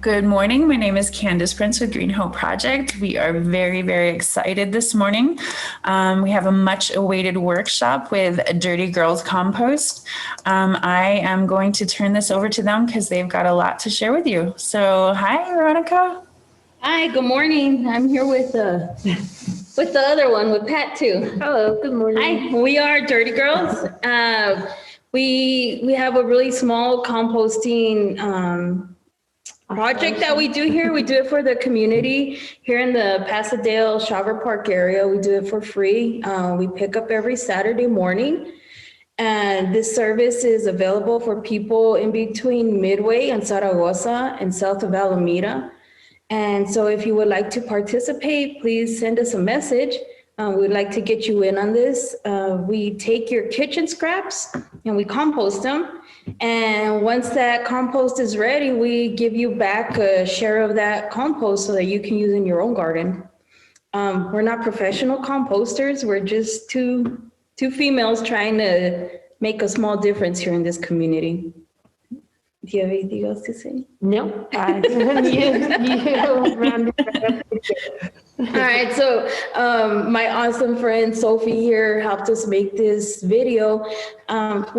Good morning. My name is Candace Prince with Green Hope Project. We are very, very excited this morning. We have a much awaited workshop with Dirty Girls Compost. I am going to turn this over to them because they've got a lot to share with you. So, hi, Veronica. Hi, good morning. I'm here with the other one, with Pat too. Hello, good morning. Hi, we are Dirty Girls. We have a really small composting project that we do here. We do it for the community here in the Pasadena Shaver Park area. We do it for free. We pick up every Saturday morning. And this service is available for people in between Midway and Zaragoza and south of Alameda. And so if you would like to participate, please send us a message. We'd like to get you in on this. We take your kitchen scraps and we compost them. And once that compost is ready, we give you back a share of that compost so that you can use in your own garden. We're not professional composters. We're just two females trying to make a small difference here in this community. Do you have anything else to say? No, you rounded it up. All right, so my awesome friend Sophie here helped us make this video. If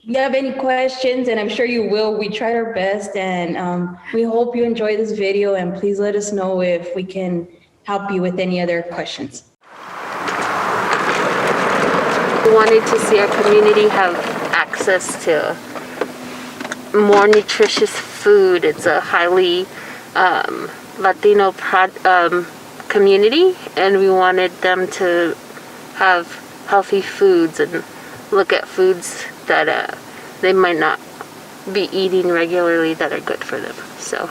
you have any questions, and I'm sure you will, we tried our best, and we hope you enjoy this video, and please let us know if we can help you with any other questions. We wanted to see our community have access to more nutritious food. It's a highly Latino community, and we wanted them to have healthy foods and look at foods that they might not be eating regularly that are good for them. So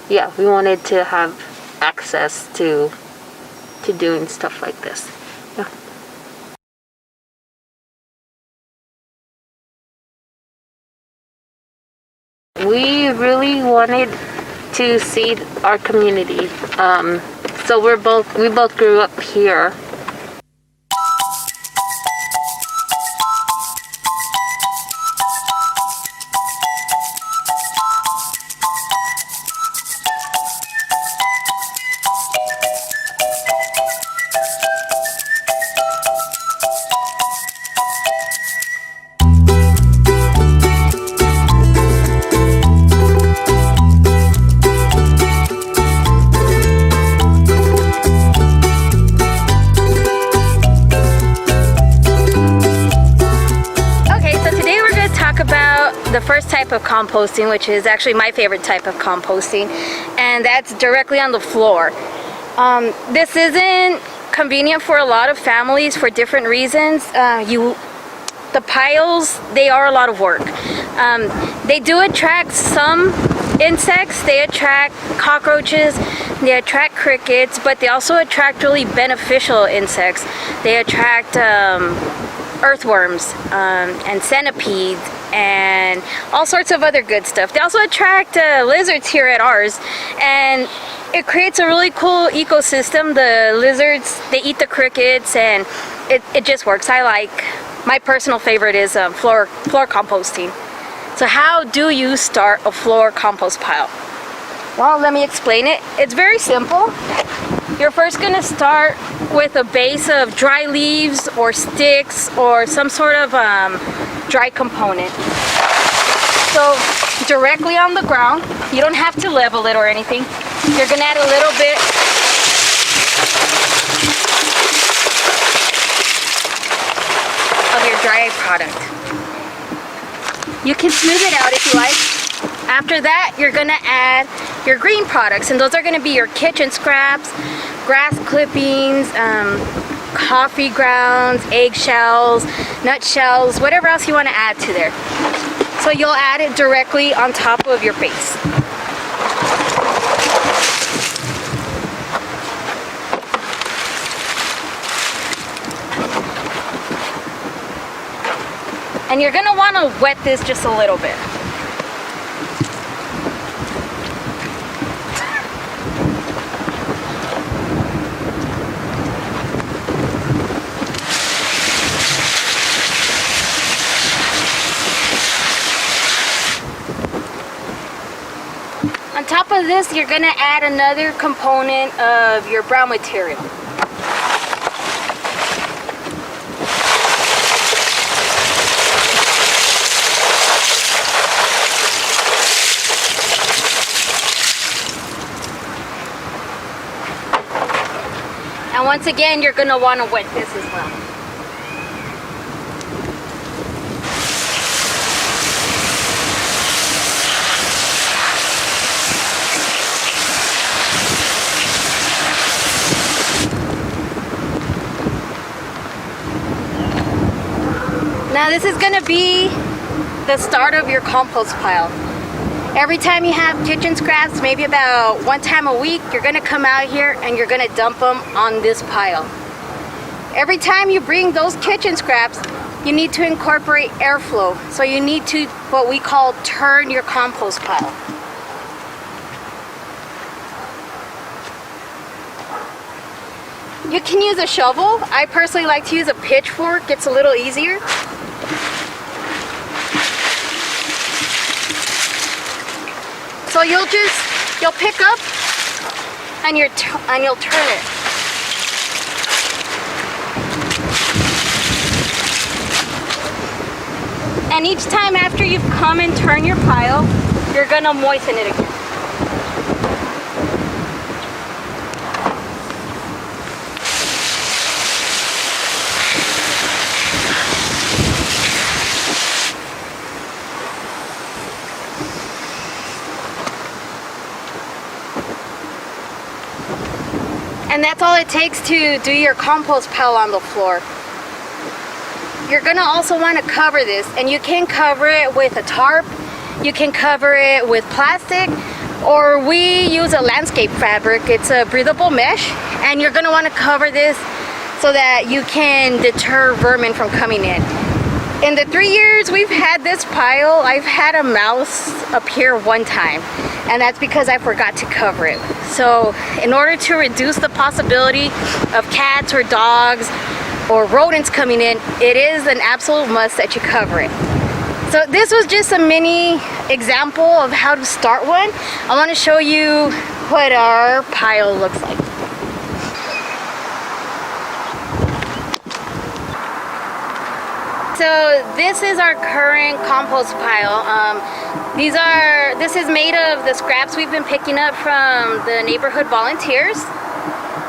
yeah, we wanted to have access to doing stuff like this. Yeah. We really wanted to see our community. So we both grew up here. The first type of composting, which is actually my favorite type of composting, and that's directly on the floor. This isn't convenient for a lot of families for different reasons. The piles, they are a lot of work. They do attract some insects, they attract cockroaches, they attract crickets, but they also attract really beneficial insects. They attract earthworms and centipedes and all sorts of other good stuff. They also attract lizards here at ours, and it creates a really cool ecosystem. The lizards, they eat the crickets, and it just works. My personal favorite is floor composting. So how do you start a floor compost pile? Well, let me explain it. It's very simple. You're first going to start with a base of dry leaves or sticks or some sort of dry component. So directly on the ground, you don't have to level it or anything. You're going to add a little bit of your dry product. You can smooth it out if you like. After that, you're going to add your green products, and those are going to be your kitchen scraps, grass clippings, coffee grounds, eggshells, nutshells, whatever else you want to add to there. So you'll add it directly on top of your base. And you're going to want to wet this just a little bit. this, you're gonna add another component of your brown material. And once again, you're gonna wanna wet this as well. Now this is gonna be the start of your compost pile. Every time you have kitchen scraps, maybe about one time a week, you're gonna come out here and you're gonna dump them on this pile. Every time you bring those kitchen scraps, you need to incorporate airflow. So you need to, what we call, turn your compost pile. You can use a shovel. I personally like to use a pitchfork. It's a little easier. So you'll pick up and you'll turn it. And each time after you've come and turned your pile, you're gonna moisten it again. And that's all it takes to do your compost pile on the floor. You're gonna also want to cover this, and you can cover it with a tarp, you can cover it with plastic, or we use a landscape fabric. It's a breathable mesh, and you're gonna want to cover this so that you can deter vermin from coming in. In the 3 years we've had this pile, I've had a mouse appear one time, and that's because I forgot to cover it. So in order to reduce the possibility of cats or dogs or rodents coming in, it is an absolute must that you cover it. So this was just a mini example of how to start one. I want to show you what our pile looks like. So this is our current compost pile. This is made of the scraps we've been picking up from the neighborhood volunteers.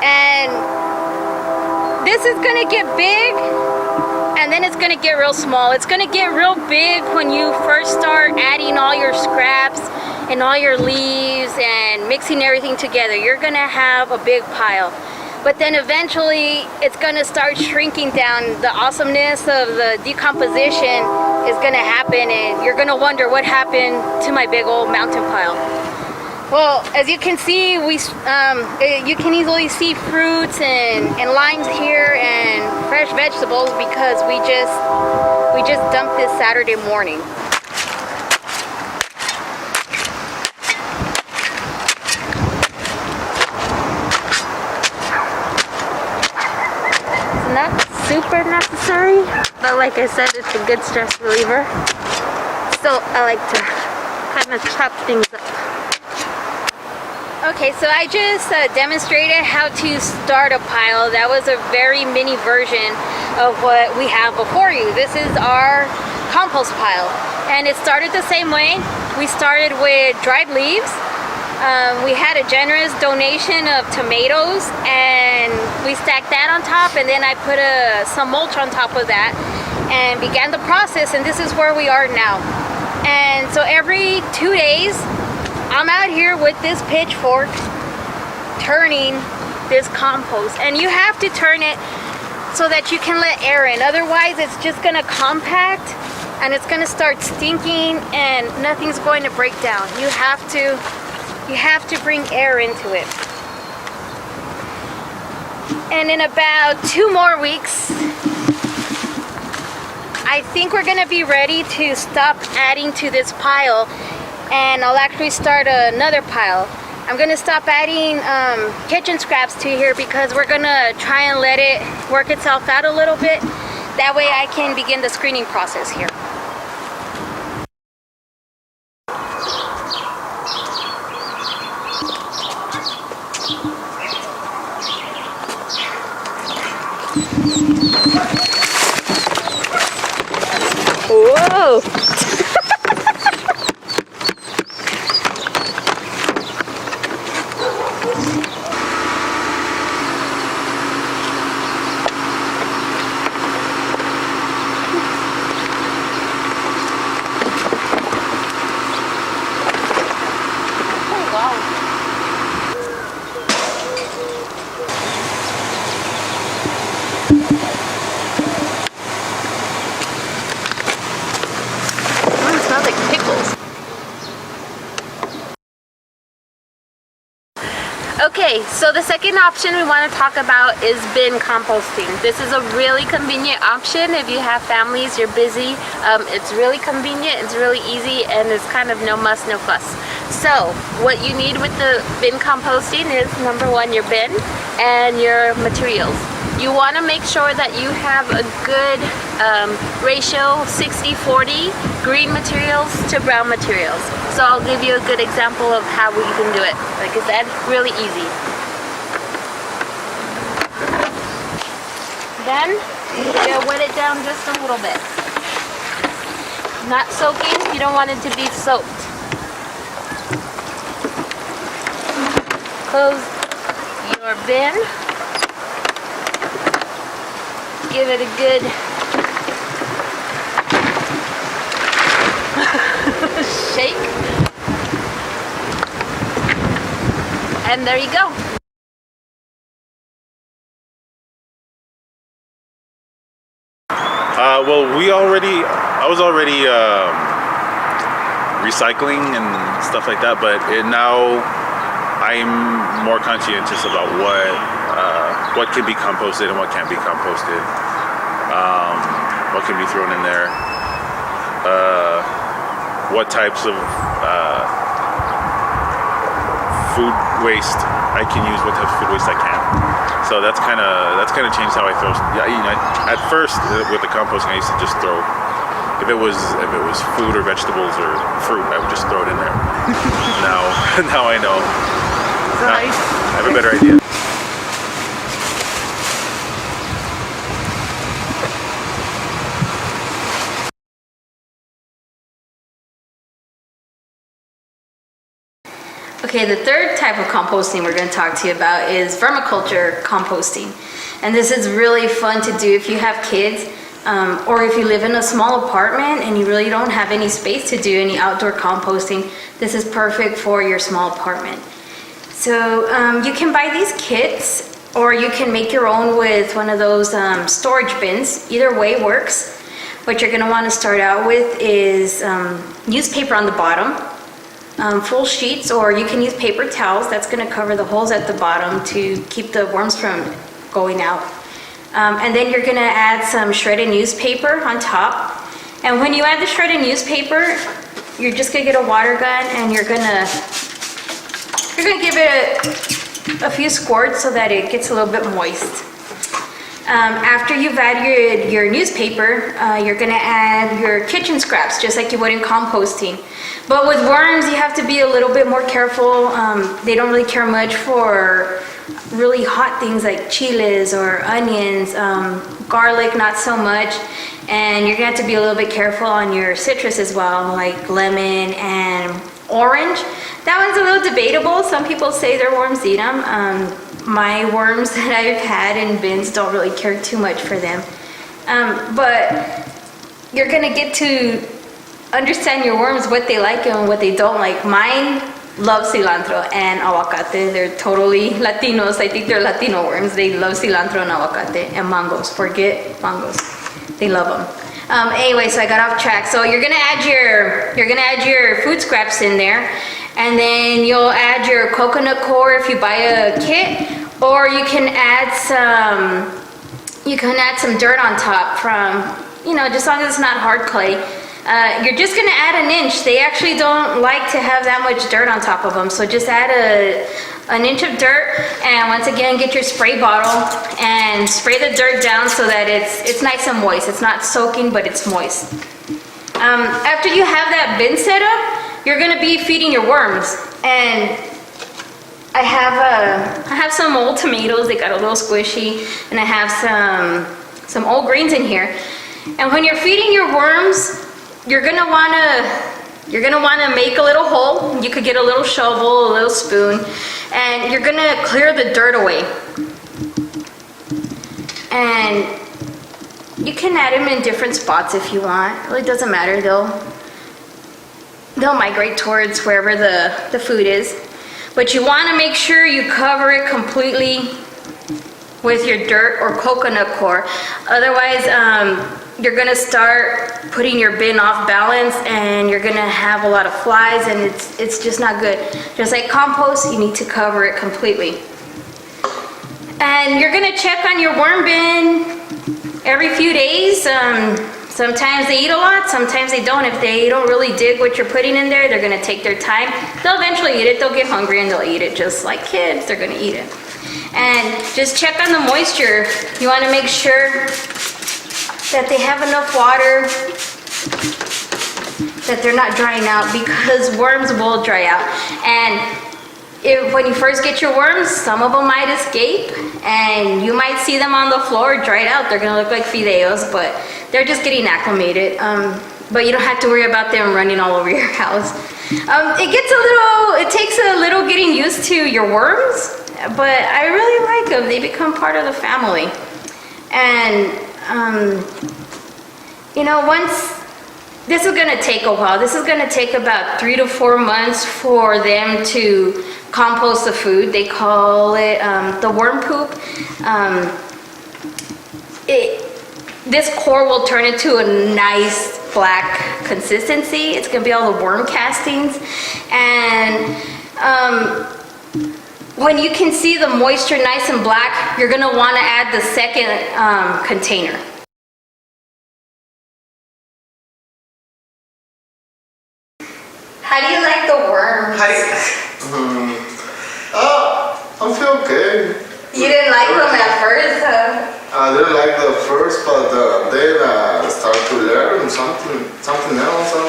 And this is gonna get big and then it's gonna get real small. It's gonna get real big when you first start adding all your scraps and all your leaves and mixing everything together. You're gonna have a big pile. But then eventually it's gonna start shrinking down. The awesomeness of the decomposition is gonna happen, and you're gonna wonder what happened to my big old mountain pile. Well, as you can see, you can easily see fruits and limes here and fresh vegetables because we just dumped this Saturday morning. Not super necessary, but like I said, it's a good stress reliever. So I like to kind of chop things up. Okay, so I just demonstrated how to start a pile. That was a very mini version of what we have before you. This is our compost pile, and it started the same way. We started with dried leaves. We had a generous donation of tomatoes, and we stacked that on top, and then I put some mulch on top of that and began the process, and this is where we are now. And so every 2 days I'm out here with this pitchfork turning this compost, and you have to turn it so that you can let air in. Otherwise it's just gonna compact and it's gonna start stinking and nothing's going to break down. You have to bring air into it. And in about 2 more weeks, I think we're gonna be ready to stop adding to this pile, and I'll actually start another pile. I'm gonna stop adding kitchen scraps to here because we're gonna try and let it work itself out a little bit. That way I can begin the screening process here. Whoa! It smells like pickles. Okay, so the second option we want to talk about is bin composting. This is a really convenient option if you have families, you're busy. It's really convenient, it's really easy, and it's kind of no muss, no fuss. So what you need with the bin composting is number one, your bin and your materials. You want to make sure that you have a good ratio, 60-40, green materials to brown materials. So I'll give you a good example of how we can do it. Like I said, really easy. Then you wet it down just a little bit. Not soaking, you don't want it to be soaked. Close your bin. Give it a good shake. And there you go. Well, I was already recycling and stuff like that, but now I'm more conscientious about what can be composted and what can't be composted, what can be thrown in there, what types of food waste I can use, what types of food waste I can't. So that's kind of changed how I throw. Yeah, you know, at first with the composting, I used to just throw. If it was food or vegetables or fruit, I would just throw it in there. now I know. Nice. I have a better idea. Okay, the third type of composting we're going to talk to you about is vermiculture composting. And this is really fun to do if you have kids or if you live in a small apartment and you really don't have any space to do any outdoor composting. This is perfect for your small apartment. So you can buy these kits or you can make your own with one of those storage bins. Either way works. What you're going to want to start out with is newspaper on the bottom. Full sheets, or you can use paper towels. That's going to cover the holes at the bottom to keep the worms from going out. And then you're going to add some shredded newspaper on top. And when you add the shredded newspaper, you're just going to get a water gun and you're going to give it a few squirts so that it gets a little bit moist. After you've added your newspaper, you're going to add your kitchen scraps, just like you would in composting. But with worms, you have to be a little bit more careful. They don't really care much for really hot things like chiles or onions, garlic, not so much. And you're going to have to be a little bit careful on your citrus as well, like lemon and orange. That one's a little debatable. Some people say their worms eat them. My worms that I've had in bins don't really care too much for them. But you're going to get to understand your worms, what they like and what they don't like. Mine love cilantro and aguacate. They're totally Latinos. I think they're Latino worms. They love cilantro and aguacate and mangoes. Forget mangoes. They love them. Anyway, so I got off track. So you're gonna add your food scraps in there, and then you'll add your coconut core if you buy a kit, or you can add some dirt on top from, just as long as it's not hard clay. You're just gonna add an inch. They actually don't like to have that much dirt on top of them, so just add an inch of dirt, and once again get your spray bottle and spray the dirt down so that it's nice and moist. It's not soaking, but it's moist. After you have that bin set up, you're gonna be feeding your worms, and I have some old tomatoes. They got a little squishy, and I have some old greens in here. And when you're feeding your worms, you're gonna wanna make a little hole. You could get a little shovel, a little spoon, and you're gonna clear the dirt away. And you can add them in different spots if you want. It really doesn't matter. They'll migrate towards wherever the food is. But you want to make sure you cover it completely with your dirt or coconut coir. Otherwise, you're gonna start putting your bin off balance and you're gonna have a lot of flies, and it's just not good. Just like compost, you need to cover it completely. And you're gonna check on your worm bin every few days. Sometimes they eat a lot, sometimes they don't. If they don't really dig what you're putting in there, they're gonna take their time. They'll eventually eat it, they'll get hungry and they'll eat it just like kids, they're gonna eat it. And just check on the moisture. You wanna make sure that they have enough water, that they're not drying out, because worms will dry out. And when you first get your worms, some of them might escape and you might see them on the floor dried out. They're gonna look like fideos, but they're just getting acclimated. But you don't have to worry about them running all over your house. It takes a little getting used to your worms, but I really like them. They become part of the family. And this is gonna take a while. This is gonna take about 3 to 4 months for them to compost the food. They call it the worm poop. This core will turn into a nice black consistency. It's gonna be all the worm castings. And when you can see the moisture nice and black, you're gonna wanna add the second container. How do you like the worms? I feel okay. You didn't like them at first, huh? I didn't like the first, but then I started to learn something else, some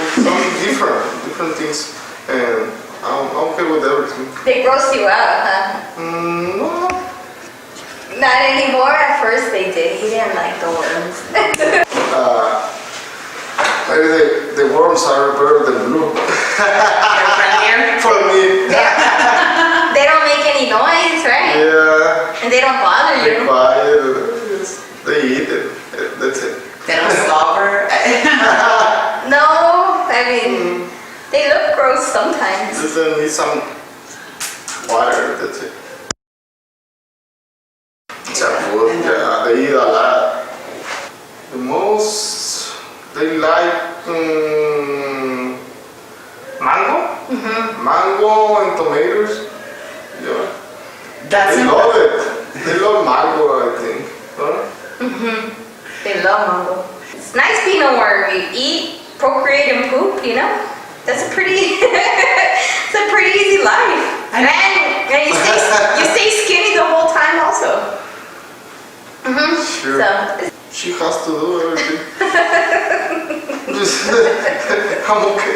different things, and I'm okay with everything. They gross you out, huh? No. Not anymore. At first they did. He didn't like the worms. Maybe the worms are better than blue. They're friendlier. For me. They don't make any noise, right? Yeah. And they don't bother They're you. quiet. They eat it. That's it. They don't slobber. No, I mean, they look gross sometimes. Just need some water. That's it. Food, yeah, they eat a lot. The most they like mango. Mango and tomatoes. Yeah. That's They love it. They love mango, I think. Huh? They love mango. It's nice being a worm. You eat, procreate, and poop, you know? That's a pretty, it's a pretty easy life. And you stay skinny the whole time also. Sure. So, She has to do everything. I'm okay.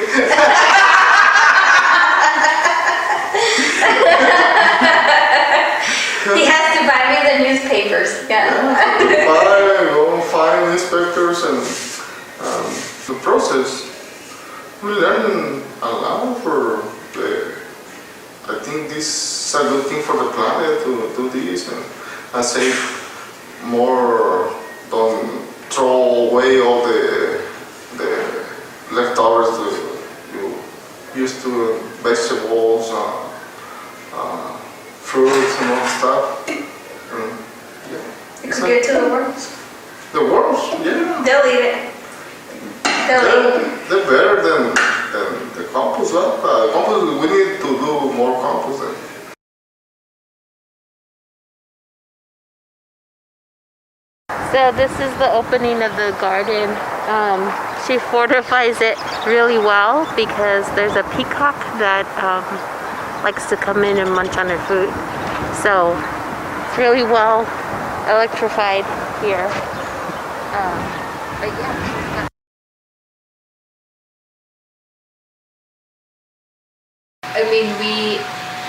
he has to buy me the newspapers. Yeah. Go find inspectors and the process. We learn a lot for I think this is a good thing for the planet to do this and save more. Don't throw away all the leftovers you used to vegetables, fruits and all stuff. You could give it to the worms. The worms, yeah. They'll eat it. They're better than the compost. Compost, we need to do more compost. So this is the opening of the garden. She fortifies it really well because there's a peacock that likes to come in and munch on her food. So it's really well electrified here. But yeah. I mean,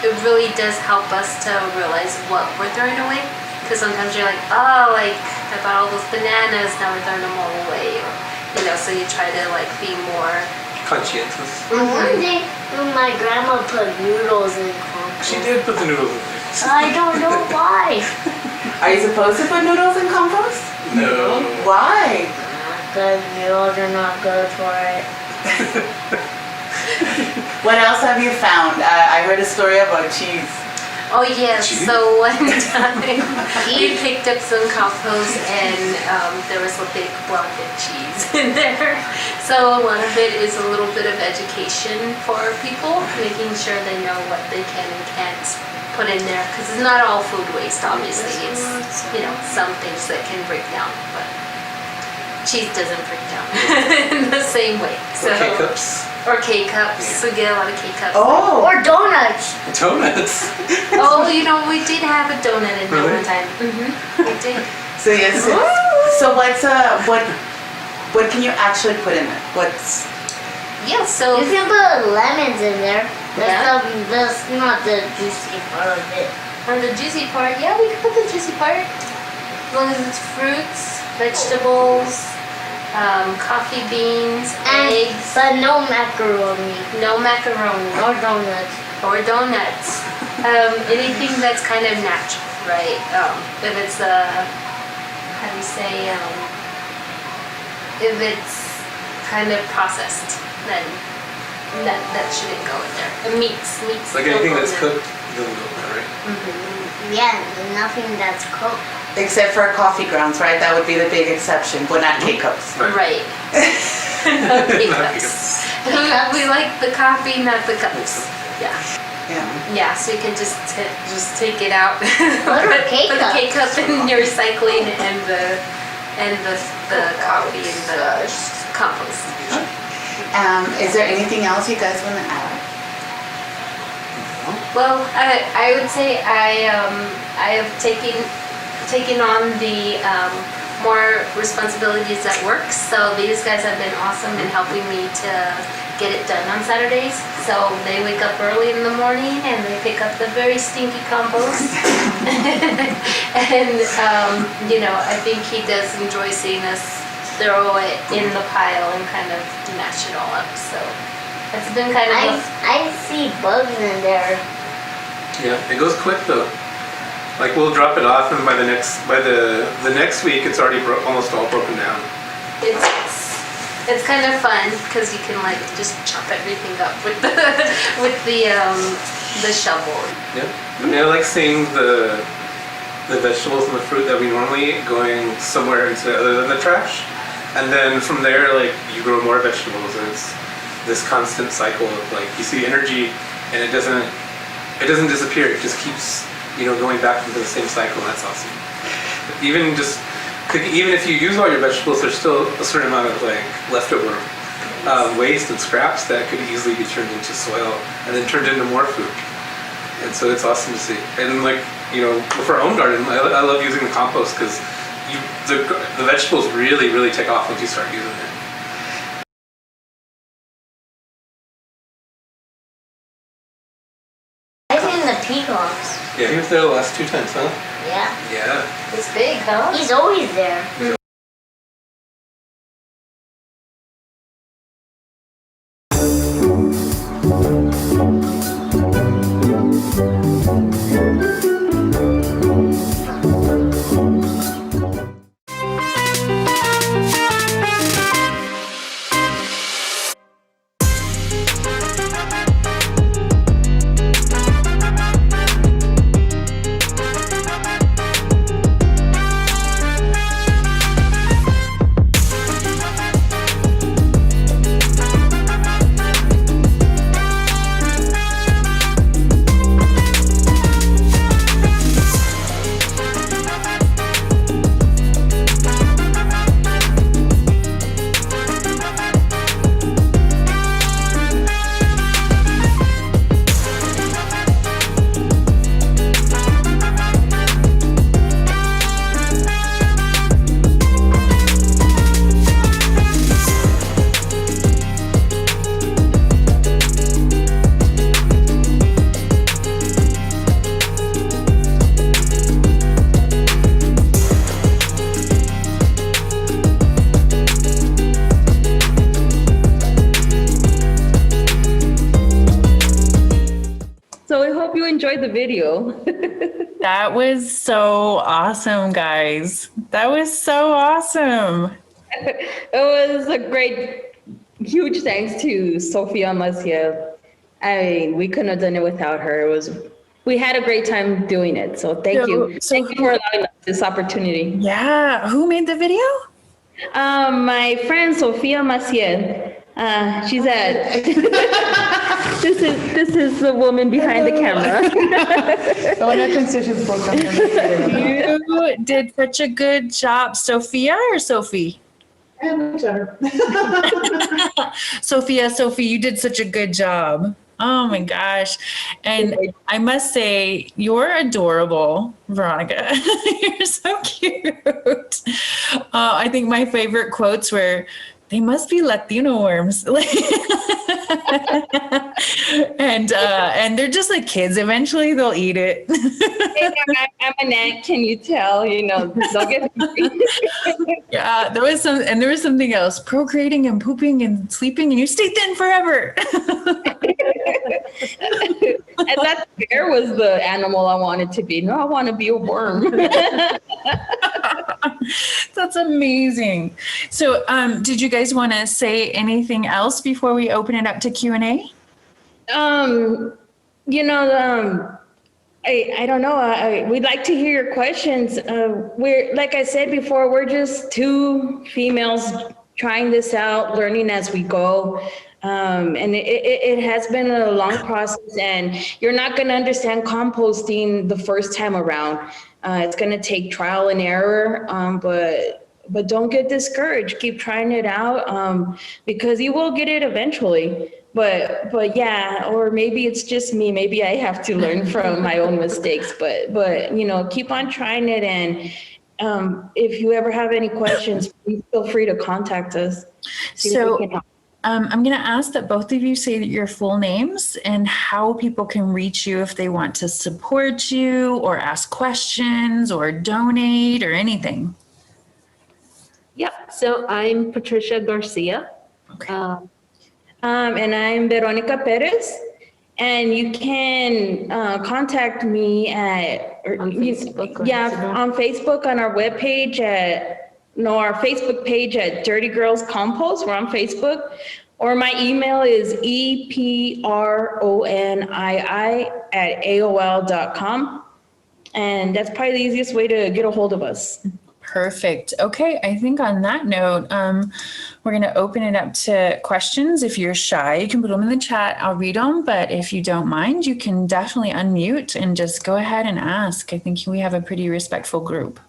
it really does help us to realize what we're throwing away. Because sometimes you're like, oh, like, I bought all those bananas, now we're throwing them all away. Or, you know, so you try to like be more. Conscientious. One day when my grandma put noodles in compost. She did put the noodles in there. I don't know why. Are you supposed to put noodles in compost? No. Why? Because noodles are not good for it. What else have you found? I heard a story about cheese. Oh yes, Cheese? so one time we picked up some compost and there was a big block of cheese in there. So a lot of it is a little bit of education for people, making sure they know what they can and can't put in there. Because it's not all food waste, obviously. It's, you know, some things that can break down, but cheese doesn't break down in the same way. So, K-cups. or K-cups, we get a lot of K-cups. Oh, Or donuts. Donuts. Oh, you know, we did have a donut in there Really? one time. We did. so yes. So what can you actually put in it? What's Yeah, so You can put lemons in there. Yeah. That's not the juicy part of it. on the juicy part, yeah, we can put the juicy part. As long as it's fruits, vegetables, coffee beans, eggs, But no macaroni. no macaroni Or donuts. or donuts. Anything that's kind of natural, right? If it's how do you say, if it's kind of processed, then that shouldn't go in there. And meats Like still anything goes that's in. cooked, doesn't go in there, right? Yeah, nothing that's cooked. except for coffee grounds, right? That would be the big exception, but not K-cups. Right. Not K-cups. We like the coffee, not the cups. Yeah. Yeah. Yeah, so you can just take it out. What are Put the K-cups? K-cup in your recycling and the coffee and the compost. Is there anything else you guys want to add? Well, I would say I have taken on the more responsibilities at work. So these guys have been awesome in helping me to get it done on Saturdays. So they wake up early in the morning and they pick up the very stinky compost. And you know, I think he does enjoy seeing us throw it in the pile and kind of mash it all up. So it's been kind of I see bugs in there. Yeah, it goes quick though. Like we'll drop it off, and by the next week, it's already almost all broken down. it's kind of fun because you can like just chop everything up with the shovel. Yeah, I mean, I like seeing the vegetables and the fruit that we normally eat going somewhere into other than the trash, and then from there, like you grow more vegetables, and it's this constant cycle of like you see energy, and it doesn't disappear. It just keeps going back into the same cycle. And that's awesome. Even if you use all your vegetables, there's still a certain amount of like leftover waste and scraps that could easily be turned into soil and then turned into more food. And so it's awesome to see. And like for our own garden, I love using the compost because the vegetables really take off once you start using it. I seen the peacocks. Yeah, he was there the last 2 times, huh? Yeah. Yeah. It's big, huh? He's always there. enjoyed the video. That was so awesome, guys. That was so awesome. It was a great, huge thanks to Sofia Maciel. I mean, we couldn't have done it without her. We had a great time doing it. So thank you. Thank you for allowing us this opportunity. Yeah. Who made the video? My friend Sofia Maciel. She's at. This is the woman behind the camera. You did such a good job, Sophia or Sophie? Sophie, you did such a good job. Oh my gosh. And I must say, you're adorable, Veronica. You're so cute. I think my favorite quotes were, they must be Latino worms. And they're just like kids. Eventually they'll eat it. I'm an ant, can you tell? They'll get Yeah, there was something else. Procreating and pooping and sleeping and you stay thin forever. And that bear was the animal I wanted to be. No, I want to be a worm. That's amazing. So, did you guys want to say anything else before we open it up to Q&A? I don't know. We'd like to hear your questions. We're, like I said before, we're just two females trying this out, learning as we go. And it has been a long process, and you're not going to understand composting the first time around. It's going to take trial and error, but don't get discouraged. Keep trying it out, because you will get it eventually. But yeah, or maybe it's just me. Maybe I have to learn from my own mistakes. But keep on trying it. And if you ever have any questions, please feel free to contact us. So I'm going to ask that both of you say your full names and how people can reach you if they want to support you or ask questions or donate or anything. Yep. So I'm Patricia Garcia. Okay. And I'm Veronica Pérez. And you can contact me On Facebook. on Facebook on our webpage our Facebook page at Dirty Girls Compost. We're on Facebook. Or my email is epronii@aol.com. And that's probably the easiest way to get a hold of us. Perfect. Okay, I think on that note, we're going to open it up to questions. If you're shy, you can put them in the chat. I'll read them. But if you don't mind, you can definitely unmute and just go ahead and ask. I think we have a pretty respectful group.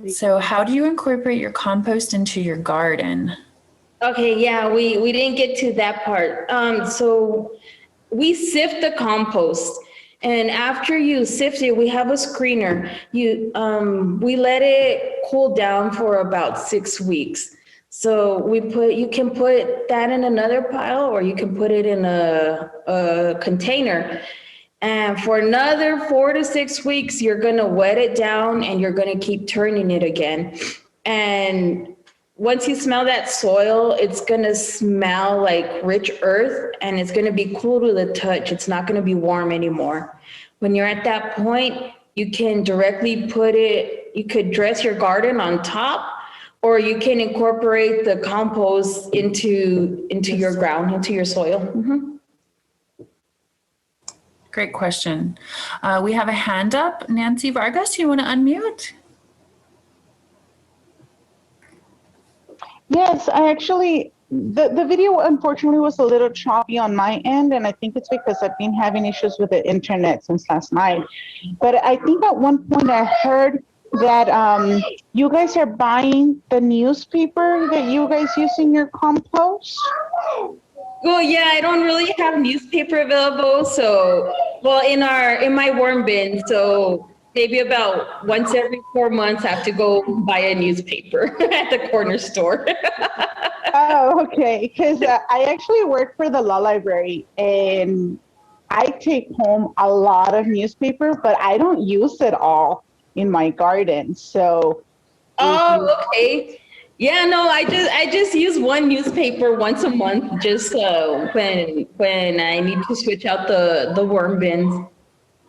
So how do you incorporate your compost into your garden? Okay, yeah, we didn't get to that part. So we sift the compost. And after you sift it, we have a screener. We let it cool down for about 6 weeks. So you can put that in another pile, or you can put it in a container. And for another 4 to 6 weeks, you're gonna wet it down and you're gonna keep turning it again. And once you smell that soil, it's gonna smell like rich earth, and it's gonna be cool to the touch. It's not gonna be warm anymore. When you're at that point, you can directly you could dress your garden on top, or you can incorporate the compost into your ground, into your soil. Mm-hmm. Great question. We have a hand up. Nancy Vargas, you want to unmute? Yes, I actually, the video unfortunately was a little choppy on my end, and I think it's because I've been having issues with the internet since last night. But I think at one point I heard that you guys are buying the newspaper that you guys use in your compost. Well, yeah, I don't really have newspaper available. So, in my worm bin, so maybe about once every 4 months, I have to go buy a newspaper at the corner store. Oh, okay. Because I actually work for the law library, and I take home a lot of newspaper, but I don't use it all in my garden. So. Oh, okay. Yeah, no, I just use one newspaper once a month, just when I need to switch out the worm bins.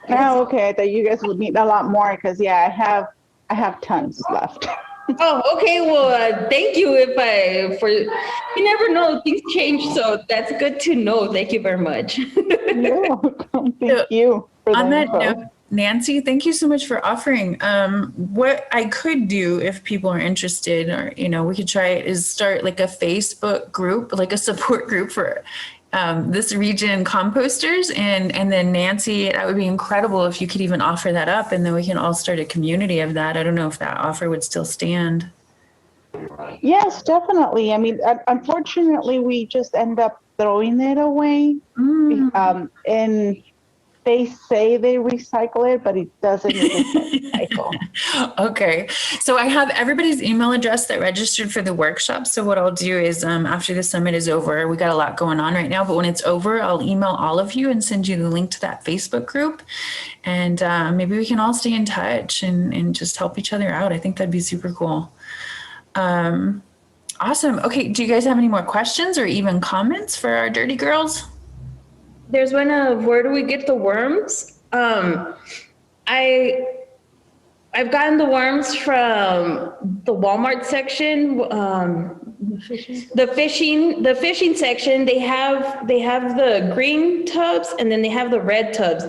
Oh, okay. I thought you guys would need a lot more because yeah, I have tons left. Oh, okay. Well, thank you. You never know, things change, so that's good to know. Thank you very much. You're welcome. Thank So, you for the On that info. note, Nancy, thank you so much for offering. What I could do if people are interested, or we could try it, is start like a Facebook group, like a support group for this region composters, and then Nancy, that would be incredible if you could even offer that up, and then we can all start a community of that. I don't know if that offer would still stand. Yes, definitely. I mean, unfortunately, we just end up throwing it away. And they say they recycle it, but it doesn't recycle. Okay. So I have everybody's email address that registered for the workshop. So what I'll do is after the summit is over, we got a lot going on right now, but when it's over, I'll email all of you and send you the link to that Facebook group. And maybe we can all stay in touch and just help each other out. I think that'd be super cool. Awesome. Okay. Do you guys have any more questions or even comments for our dirty girls? There's one of where do we get the worms? I've gotten the worms from the Walmart section, the fishing section. They have the green tubs and then they have the red tubs.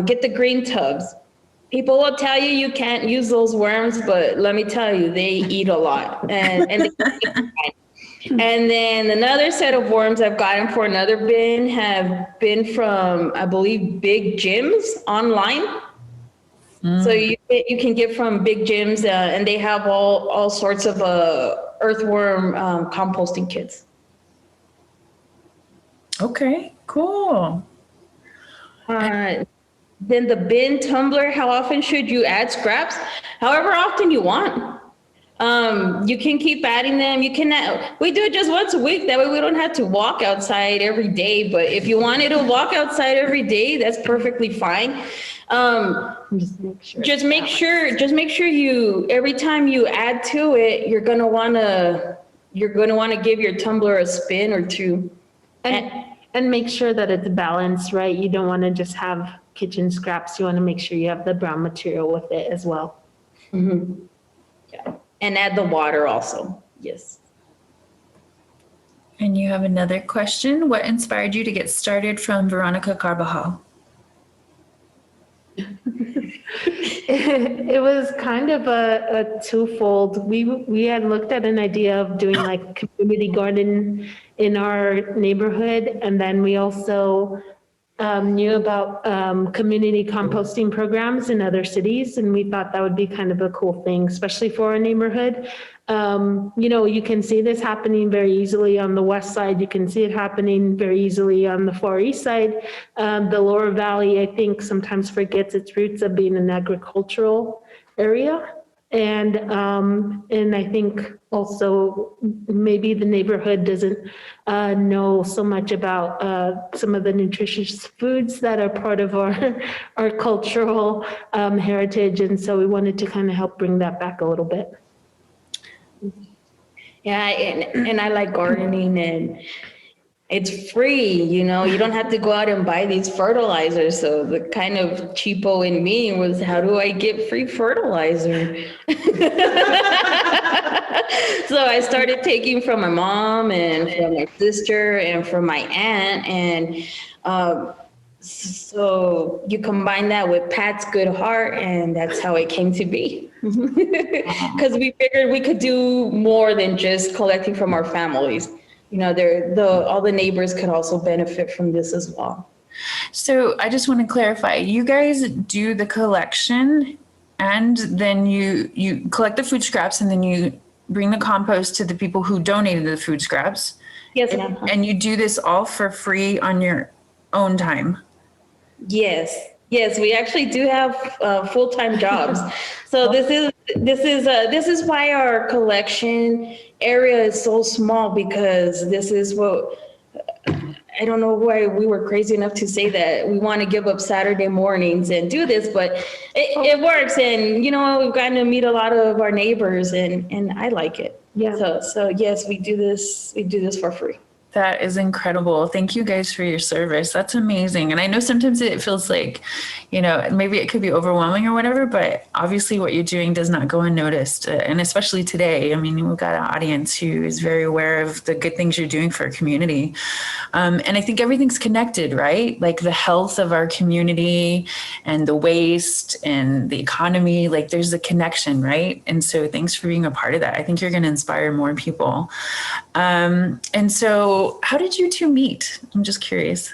Get the green tubs. People will tell you you can't use those worms, but let me tell you, they eat a lot. And and then another set of worms I've gotten for another bin have been from, I believe, Big Gyms online. So you can get from Big Gyms, and they have all sorts of earthworm composting kits. Okay, cool. Then the bin tumbler, how often should you add scraps? However often you want. You can keep adding them. We do it just once a week. That way we don't have to walk outside every day. But if you wanted to walk outside every day, that's perfectly fine. Just make sure you, every time you add to it, you're going to want to give your tumbler a spin or two. And make sure that it's balanced, right? You don't want to just have kitchen scraps. You want to make sure you have the brown material with it as well. Mm-hmm. Yeah. And add the water also. Yes. And you have another question. What inspired you to get started, from Veronica Carvajal? It was kind of a twofold. We had looked at an idea of doing like community garden in our neighborhood, and then we also knew about community composting programs in other cities, and we thought that would be kind of a cool thing, especially for our neighborhood. You can see this happening very easily on the west side. You can see it happening very easily on the far east side. The lower valley, I think, sometimes forgets its roots of being an agricultural area. And I think also maybe the neighborhood doesn't know so much about some of the nutritious foods that are part of our cultural heritage. And so we wanted to kind of help bring that back a little bit. Yeah, and I like gardening, and it's free, you don't have to go out and buy these fertilizers. So the kind of cheapo in me was, how do I get free fertilizer? So I started taking from my mom and from my sister and from my aunt. And so you combine that with Pat's good heart, and that's how it came to be. Because we figured we could do more than just collecting from our families. All the neighbors could also benefit from this as well. So I just want to clarify, you guys do the collection, and then you collect the food scraps, and then you bring the compost to the people who donated the food scraps. Yes, ma'am. And you do this all for free on your own time. Yes, we actually do have full-time jobs. So this is why our collection area is so small, because this is what, I don't know why we were crazy enough to say that we want to give up Saturday mornings and do this, but it works. And we've gotten to meet a lot of our neighbors, and I like it. Yeah. So yes, we do this for free. That is incredible. Thank you guys for your service. That's amazing. And I know sometimes it feels like, maybe it could be overwhelming or whatever, but obviously what you're doing does not go unnoticed. And especially today, I mean, we've got an audience who is very aware of the good things you're doing for our community. And I think everything's connected, right? Like the health of our community and the waste and the economy, like there's a connection, right? And so thanks for being a part of that. I think you're going to inspire more people. And so how did you two meet? I'm just curious.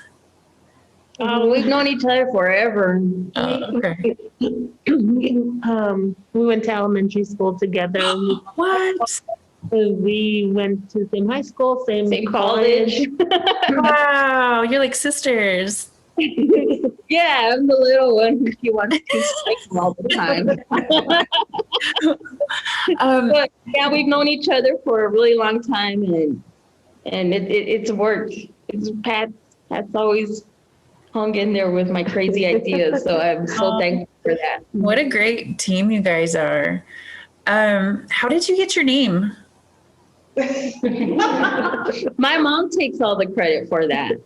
We've known each other forever. Okay. We went to elementary school together. What? We went to the same high school, same college. Wow, you're like sisters. Yeah, I'm the little one. She wants to like all the time. But yeah, we've known each other for a really long time, and it's worked. It's Pat's always hung in there with my crazy ideas, so I'm so thankful for that. What a great team you guys are. How did you get your name? My mom takes all the credit for that.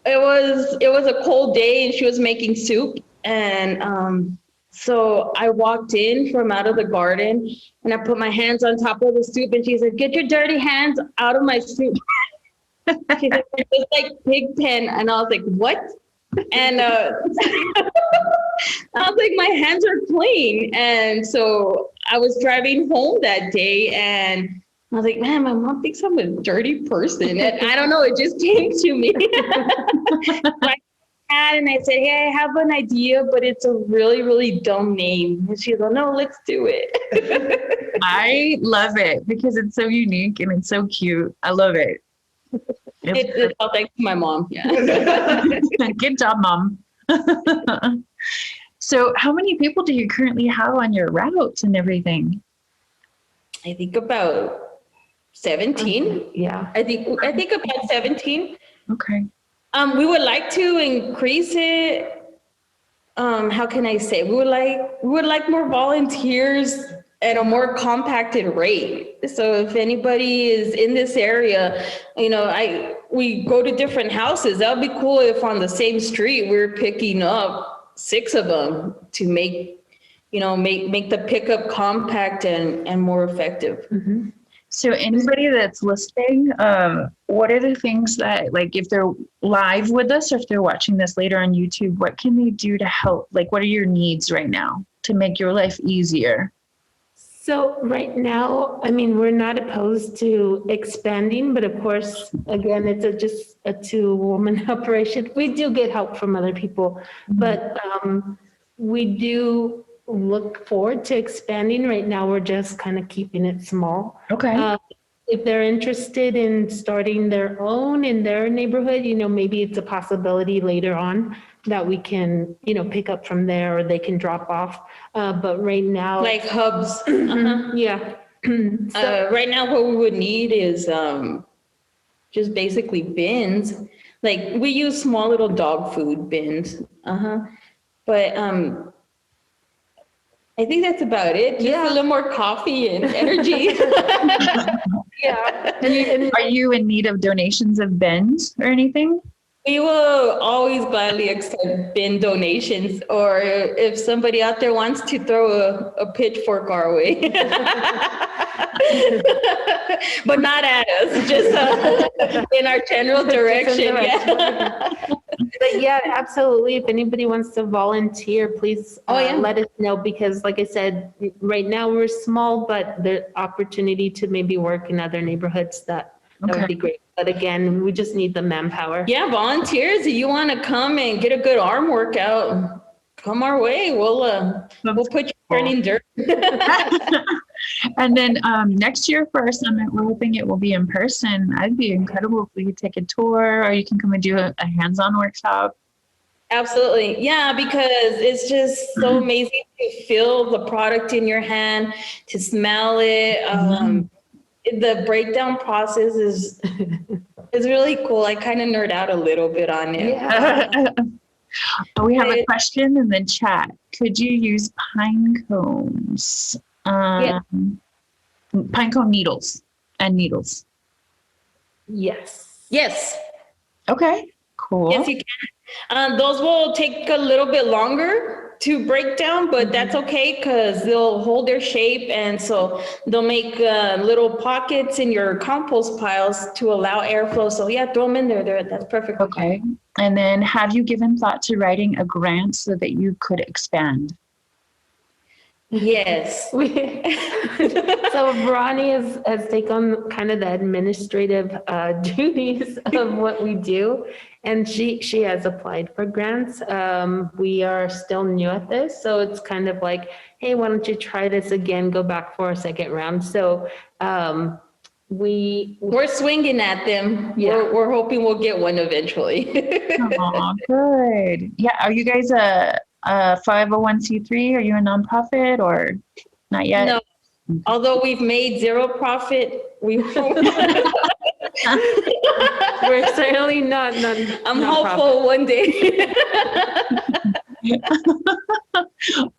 It was a cold day and she was making soup, and so I walked in from out of the garden and I put my hands on top of the soup and she said, "Get your dirty hands out of my soup." She said, "It's like pig pen," and I was like, "What?" And I was like, "My hands are clean." And so I was driving home that day and I was like, "Man, my mom thinks I'm a dirty person." And I don't know, it just came to me. And I said, "Hey, I have an idea, but it's a really, really dumb name." And she's like, "No, let's do it." I love it because it's so unique and it's so cute. I love it. It's all thanks to my mom. Yeah. Good job, Mom. So how many people do you currently have on your route and everything? I think about 17. Yeah. I think about 17. Okay. We would like to increase it. How can I say? We would like more volunteers at a more compacted rate. So if anybody is in this area, we go to different houses. That would be cool if on the same street we're picking up 6 of them to make the pickup compact and more effective. Mm-hmm. So anybody that's listening, what are the things that, like, if they're live with us or if they're watching this later on YouTube, what can they do to help? Like, what are your needs right now to make your life easier? So right now, I mean, we're not opposed to expanding, but of course, again, it's just a 2-woman operation. We do get help from other people, but we do look forward to expanding. Right now, we're just kind of keeping it small. Okay. If they're interested in starting their own in their neighborhood, maybe it's a possibility later on that we can, pick up from there or they can drop off. But right now, Like hubs. yeah. Right now, what we would need is just basically bins. Like we use small little dog food bins. But I think that's about it. Just a little more coffee and energy. Yeah. And are you in need of donations of bins or anything? We will always gladly accept bin donations, or if somebody out there wants to throw a pitchfork our way. But not at us, just in our general direction. But yeah, absolutely. If anybody wants to volunteer, please let us know, because like I said, right now we're small, but the opportunity to maybe work in other neighborhoods, that would be great. But again, we just need the manpower. Yeah, volunteers, if you want to come and get a good arm workout, come our way. We'll put you turning dirt. And then next year for our summit, we're hoping it will be in person. That'd be incredible if we could take a tour, or you can come and do a hands-on workshop. Absolutely. Yeah, because it's just so amazing to feel the product in your hand, to smell it. The breakdown process is really cool. I kind of nerd out a little bit on it. Yeah. We have a question in the chat. Could you use pine cones? Yeah. Pine cone needles and needles. Yes. Yes. Okay, cool. Yes, you can. Those will take a little bit longer to break down, but that's okay because they'll hold their shape, and so they'll make little pockets in your compost piles to allow airflow. So yeah, throw them in there. That's perfect. Okay. And then have you given thought to writing a grant so that you could expand? Yes. So Ronnie has taken kind of the administrative duties of what we do, and she has applied for grants. We are still new at this, so it's kind of like, hey, why don't you try this again? Go back for a second round. So we're swinging at them. Yeah. We're hoping we'll get one eventually. Oh, good. Yeah. Are you guys a 501c3? Are you a nonprofit or not yet? No. Although we've made zero profit, we're certainly not. I'm hopeful one day.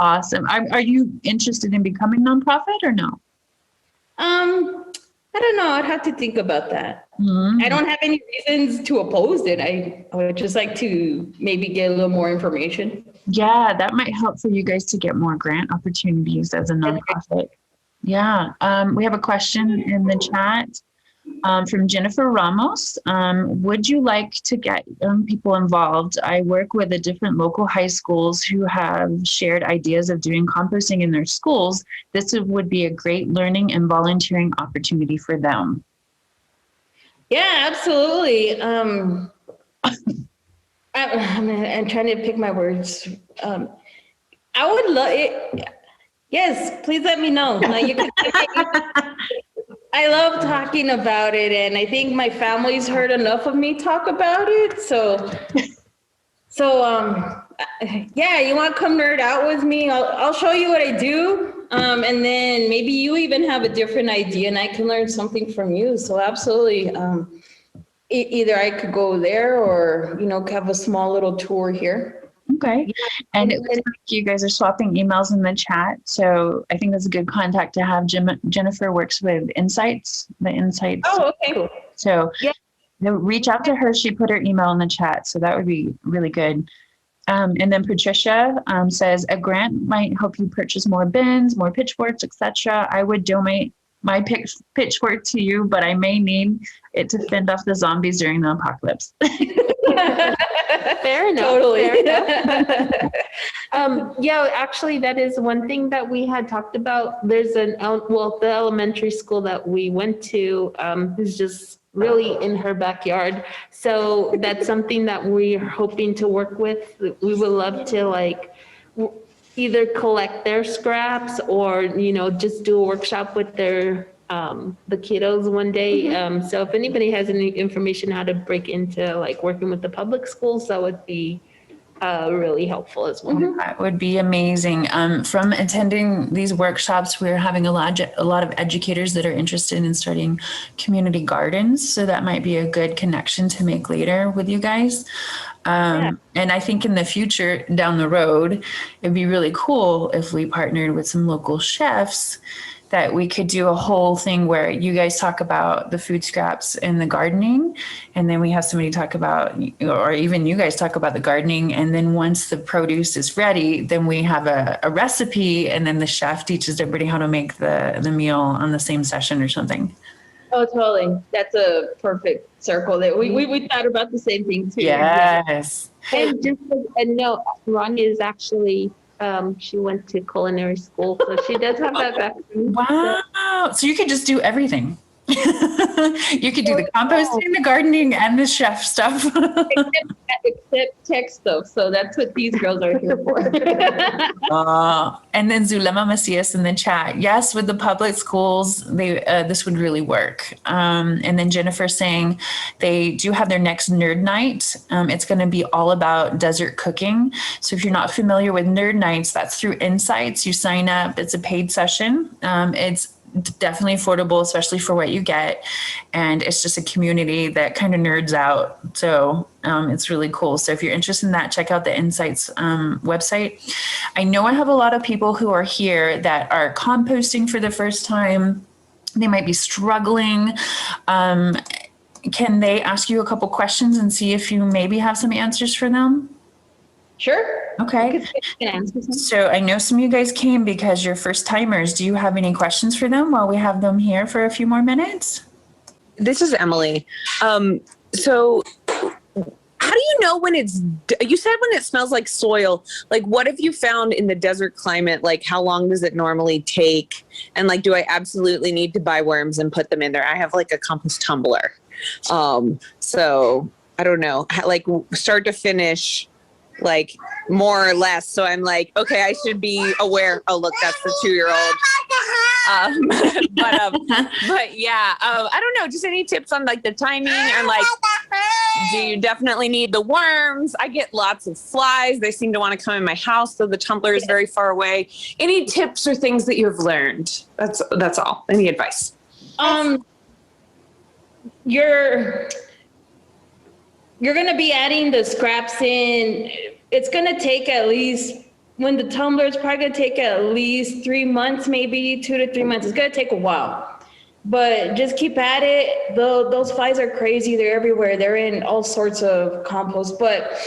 Awesome. Are you interested in becoming nonprofit or no? I don't know. I'd have to think about that. I don't have any reasons to oppose it. I would just like to maybe get a little more information. Yeah, that might help for you guys to get more grant opportunities as a nonprofit. Yeah. We have a question in the chat from Jennifer Ramos. Would you like to get young people involved? I work with the different local high schools who have shared ideas of doing composting in their schools. This would be a great learning and volunteering opportunity for them. Yeah, absolutely. I'm trying to pick my words. I would love it. Yes, please let me know. You can, I love talking about it, and I think my family's heard enough of me talk about it. So yeah, you want to come nerd out with me? I'll show you what I do, and then maybe you even have a different idea, and I can learn something from you. So absolutely, either I could go there, or have a small little tour here. Okay. And it looks like you guys are swapping emails in the chat. So I think that's a good contact to have. Jennifer works with Insights, the Insights. Oh, okay. Cool. So yeah, reach out to her. She put her email in the chat. So that would be really good. And then Patricia says a grant might help you purchase more bins, more pitchforks, etc. I would donate my pitchfork to you, but I may need it to fend off the zombies during the apocalypse. Fair enough. Totally. Fair enough. Yeah, actually, that is one thing that we had talked about. There's the elementary school that we went to is just really in her backyard. So that's something that we're hoping to work with. We would love to either collect their scraps or, just do a workshop with their the kiddos one day. So if anybody has any information how to break into working with the public schools, that would be really helpful as well. That would be amazing. From attending these workshops, we're having a lot of educators that are interested in starting community gardens. So that might be a good connection to make later with you guys. And I think in the future, down the road, it'd be really cool if we partnered with some local chefs, that we could do a whole thing where you guys talk about the food scraps and the gardening, and then we have somebody talk about, or even you guys talk about the gardening, and then once the produce is ready, then we have a recipe, and then the chef teaches everybody how to make the meal on the same session or something. Oh, totally. That's a perfect circle. That we thought about the same thing too. Yes. And just a note, Ronnie is actually, she went to culinary school, so she does have that background. Wow. So you could just do everything. You could do the composting, the gardening, and the chef stuff. except tech stuff. So that's what these girls are here for. And then Zulema Macias in the chat. Yes, with the public schools, this would really work. And then Jennifer saying they do have their next nerd night. It's going to be all about desert cooking. So if you're not familiar with nerd nights, that's through Insights. You sign up. It's a paid session. It's definitely affordable, especially for what you get. And it's just a community that kind of nerds out. So It's really cool. So if you're interested in that, check out the Insights website. I know I have a lot of people who are here that are composting for the first time. They might be struggling. Can they ask you a couple questions and see if you maybe have some answers for them? Sure. Okay. So I know some of you guys came because you're first timers. Do you have any questions for them while we have them here for a few more minutes? This is Emily. So how do you know when you said when it smells like soil, like what have you found in the desert climate? Like how long does it normally take? And like, do I absolutely need to buy worms and put them in there? I have like a compost tumbler. So I don't know, like start to finish, like more or less. So I'm like, okay, I should be aware. Oh, look, that's the 2-year-old. But yeah, I don't know, just any tips on like the timing and like, do you definitely need the worms? I get lots of flies. They seem to want to come in my house, though the tumbler is very far away. Any tips or things that you've learned? That's all. Any advice? You're going to be adding the scraps in. It's going to take at least, when the tumbler is probably going to take at least 3 months, maybe 2 to 3 months. It's going to take a while, but just keep at it. Those flies are crazy. They're everywhere. They're in all sorts of compost, but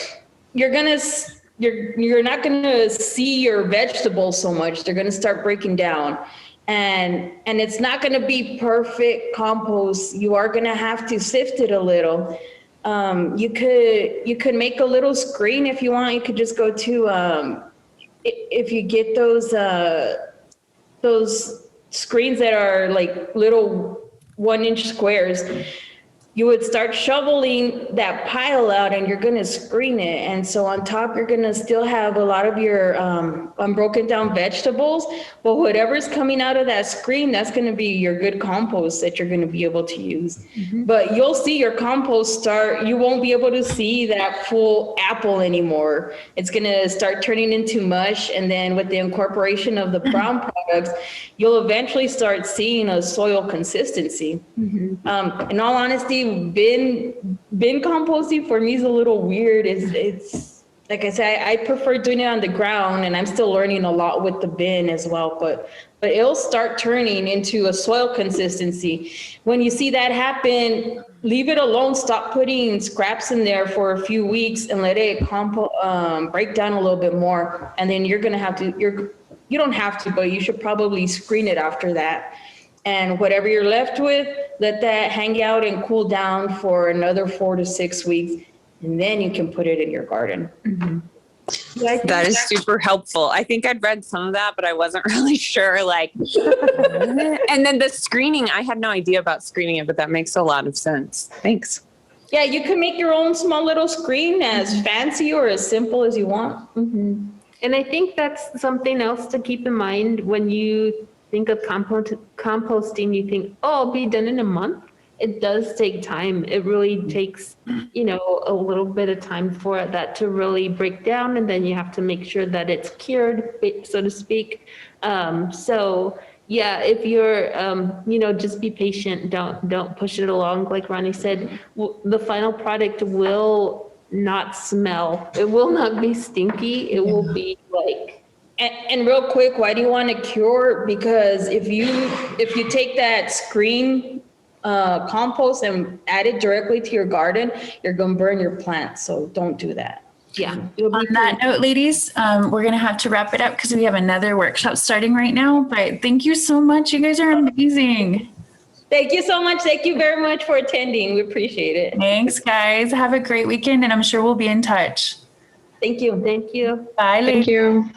you're not going to see your vegetables so much. They're going to start breaking down. And it's not going to be perfect compost. You are going to have to sift it a little. You could make a little screen if you want. You could just go to, if you get those screens that are like little 1-inch squares, you would start shoveling that pile out and you're going to screen it. And so on top, you're going to still have a lot of your unbroken down vegetables, but whatever's coming out of that screen, that's going to be your good compost that you're going to be able to use. Mm-hmm. But you'll see your compost you won't be able to see that full apple anymore. It's going to start turning into mush. And then with the incorporation of the brown products, you'll eventually start seeing a soil consistency. Mm-hmm. In all honesty, bin composting for me is a little weird. It's like I said, I prefer doing it on the ground, and I'm still learning a lot with the bin as well, but it'll start turning into a soil consistency. When you see that happen, leave it alone. Stop putting scraps in there for a few weeks and let it break down a little bit more. And then you're going to have to, you don't have to, but you should probably screen it after that. And whatever you're left with, let that hang out and cool down for another 4 to 6 weeks. And then you can put it in your garden. Mm-hmm. That is super helpful. I think I'd read some of that, but I wasn't really sure. Like, and then the screening, I had no idea about screening it, but that makes a lot of sense. Thanks. Yeah, you can make your own small little screen as fancy or as simple as you want. Mm-hmm. And I think that's something else to keep in mind when you think of composting. You think, oh, it'll be done in a month. It does take time. It really takes, a little bit of time for that to really break down. And then you have to make sure that it's cured, so to speak. So yeah, if you're, just be patient. Don't push it along. Like Ronnie said, the final product will not smell. It will not be stinky. It will be like, and real quick, why do you want to cure? Because if you take that screen compost and add it directly to your garden, you're going to burn your plants. So don't do that. Yeah. On that note, ladies, we're going to have to wrap it up because we have another workshop starting right now. But thank you so much. You guys are amazing. Thank you so much. Thank you very much for attending. We appreciate it. Thanks, guys. Have a great weekend, and I'm sure we'll be in touch. Thank you. Thank you. Bye, ladies. Thank you.